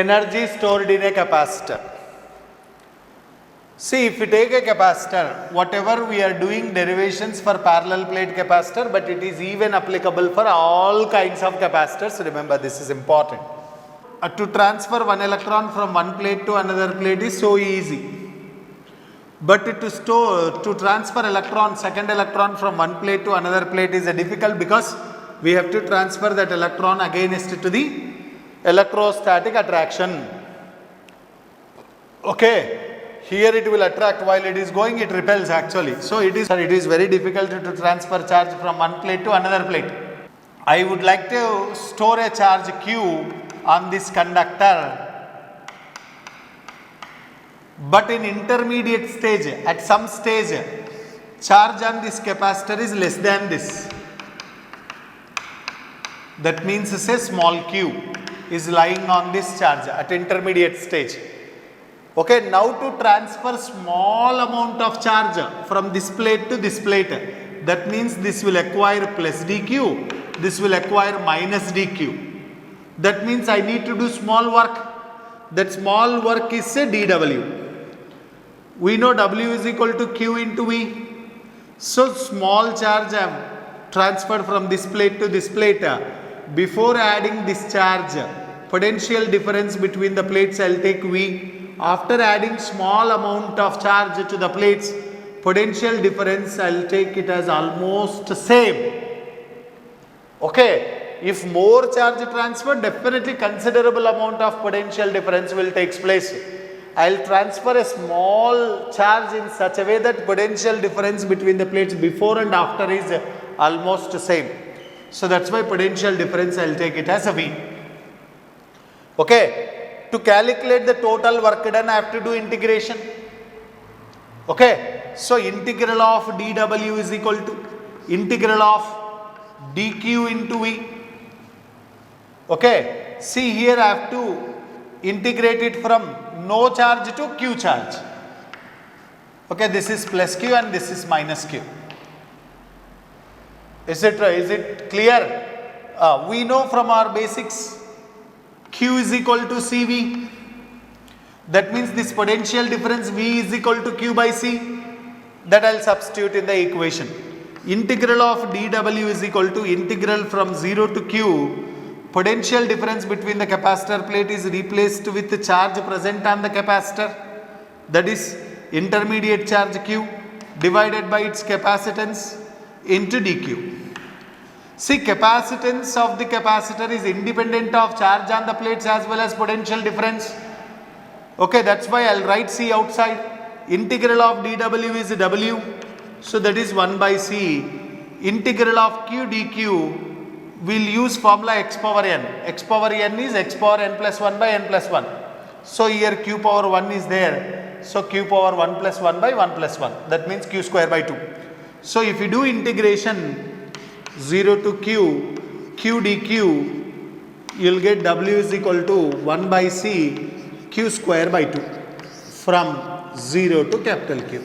energy stored in a capacitor. See, if we take a capacitor, whatever we are doing derivations for parallel plate capacitor, but it is even applicable for all kinds of capacitors. Remember, this is important. To transfer one electron from one plate to another plate is so easy. But to transfer second electron from one plate to another plate is difficult, because we have to transfer that electron against to the electrostatic attraction. Okay. Here it will attract, while it is going it repels actually. So it is very difficult to transfer charge from one plate to another plate. I would like to store a charge Q on this conductor, but in intermediate stage, at some stage, charge on this capacitor is less than this. That means say small q is lying on this charge at intermediate stage. Okay, now to transfer small amount of charge from this plate to this plate, that means this will acquire plus dq, this will acquire minus dq. That means I need to do small work. That small work is say dw. We know w is equal to q into v. So small charge I have transferred from this plate to this plate. Before adding this charge, potential difference between the plates I will take v. After adding small amount of charge to the plates, potential difference I will take it as almost same. Okay, if more charge transfer, definitely considerable amount of potential difference will take place. I will transfer a small charge in such a way that potential difference between the plates before and after is almost same. So that's why potential difference I will take it as a V. Okay. To calculate the total work done, I have to do integration. Okay. So integral of dw is equal to integral of dq into v. Okay. See, here I have to integrate it from no charge to q charge. Okay. This is plus q and this is minus q. Is it clear? We know from our basics, q is equal to cv. That means this potential difference v is equal to q by c. That I will substitute in the equation. Integral of dw is equal to integral from 0 to q. Potential difference between the capacitor plate is replaced with the charge present on the capacitor. That is intermediate charge q divided by its capacitance into dq. See, capacitance of the capacitor is independent of charge on the plates as well as potential difference. Okay, that's why I will write C outside. Integral of dw is w. So that is 1 by c. Integral of q dq, we will use formula x power n. X power n is x power n plus 1 by n plus 1. So here q power 1 is there. So q power 1 plus 1 by 1 plus 1. That means q square by 2. So if you do integration 0 to q, q dq, you will get w is equal to 1 by c q square by 2 from 0 to capital Q.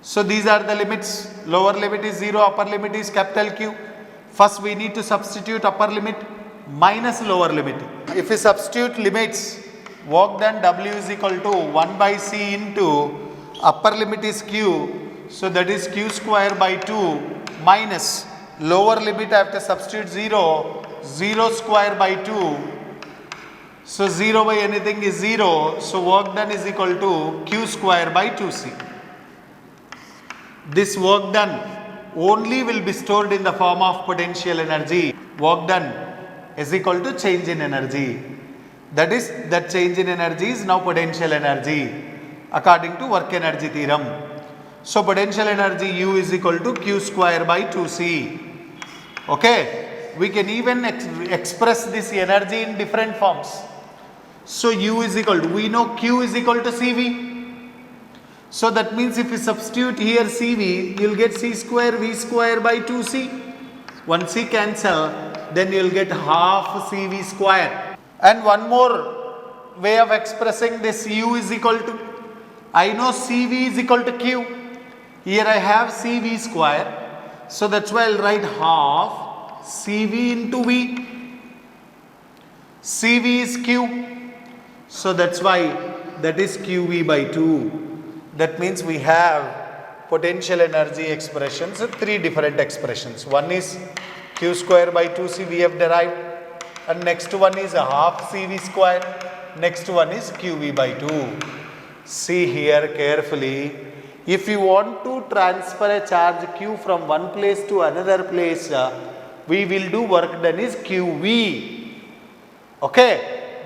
So these are the limits. Lower limit is 0, upper limit is capital Q. First we need to substitute upper limit minus lower limit. If we substitute limits, work done w is equal to 1 by c into upper limit is q. So that is q square by 2 minus lower limit I have to substitute 0, 0 square by 2. So 0 by anything is 0. So work done is equal to q square by 2c. This work done only will be stored in the form of potential energy. Work done is equal to change in energy. That is, that change in energy is now potential energy according to work energy theorem. So potential energy U is equal to q square by 2c. Okay, we can even express this energy in different forms. So U is equal to, we know Q is equal to CV. So that means if you substitute here CV, you will get C square V square by 2C. Once C cancel, then you will get half CV square. And one more way of expressing this U is equal to, I know CV is equal to Q. Here I have CV square. So that's why I will write half CV into V. CV is Q. So that's why that is QV by 2. That means we have potential energy expressions, 3 different expressions. One is Q square by 2C we have derived, and next one is a half CV square, next one is QV by 2. See here carefully, if you want to transfer a charge Q from one place to another place, we will do work done is QV, okay,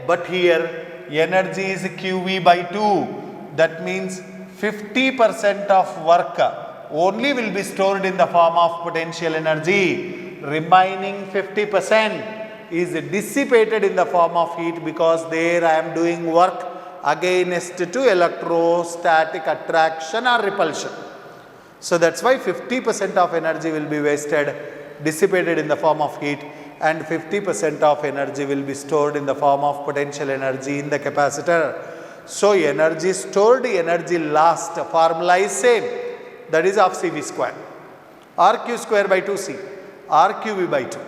but here energy is QV by 2, that means 50% of work only will be stored in the form of potential energy, remaining 50% is dissipated in the form of heat, because there I am doing work against to electrostatic attraction or repulsion. So that's why 50% of energy will be wasted, dissipated in the form of heat, and 50% of energy will be stored in the form of potential energy in the capacitor. So energy stored, energy lost, formula is same, that is of CV square or Q square by 2C or QV by 2.